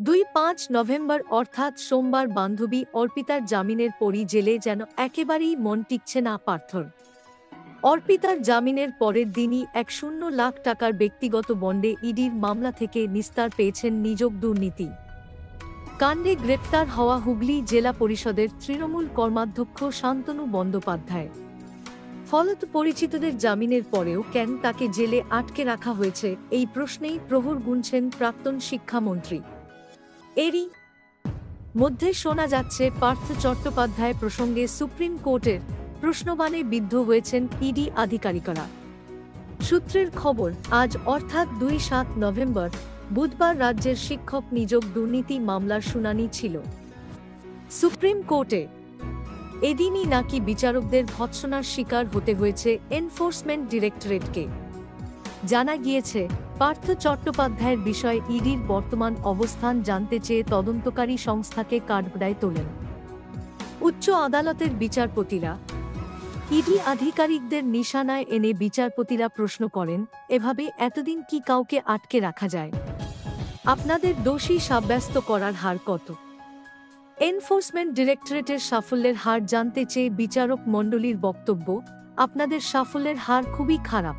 ২-৫ November অর্থাৎ সোমবার বান্ধবী অর্পিতার জামিনের পরই জেলে যেন একেবারেই মন টিকছে না পার্থর। অর্পিতার জামিনের পরের দিনই ১০০ লাখ টাকার ব্যক্তিগত বন্ডে ইডির মামলা থেকে নিস্তার পেয়েছেন নিযোগ দুর্নীতি কাণ্ডে গ্রেপ্তার হওয়া হুগলি জেলা পরিষদের তৃণমূল কর্মাধ্যক্ষ শান্তনু বন্দ্যোপাধ্যায়। ফলত পরিচিতদের জামিনের পরেও কেন তাকে জেলে আটকে রাখা হয়েছে এই প্রশ্নেই প্রহর গুনছেন প্রাক্তন শিক্ষামন্ত্রী। এরই মধ্যে শোনা যাচ্ছে পার্থ চট্টোপাধ্যায় প্রসঙ্গে সুপ্রিম কোর্টের প্রশ্নবাণে বিদ্ধ হয়েছেন ইডি আধিকারিকরা। সূত্রের খবর, আজ অর্থাৎ ২-৭ নভেম্বর বুধবার রাজ্যের শিক্ষক নিযোগ দুর্নীতি মামলার শুনানি ছিল সুপ্রিম কোর্টে। এদিনই নাকি বিচারকদের ভৎসনার শিকার হতে হয়েছে এনফোর্সমেন্ট ডিরেক্টরেটকে। জানা গিয়েছে, পার্থ চট্টোপাধ্যায়ের বিষয়ে ইডির বর্তমান অবস্থান জানতে চেয়ে তদন্তকারী সংস্থাকে কাঠগড়ায় তোলেন উচ্চ আদালতের বিচারপতিরা। ইডি আধিকারিকদের নিশানায় এনে বিচারপতিরা প্রশ্ন করেন, এভাবে এতদিন কি কাউকে আটকে রাখা যায়? আপনাদের দোষী সাব্যস্ত করার হার কত? এনফোর্সমেন্ট ডিরেক্টরেটের সাফল্যের হার জানতে চেয়ে বিচারক মণ্ডলীর বক্তব্য, আপনাদের সাফল্যের হার খুবই খারাপ।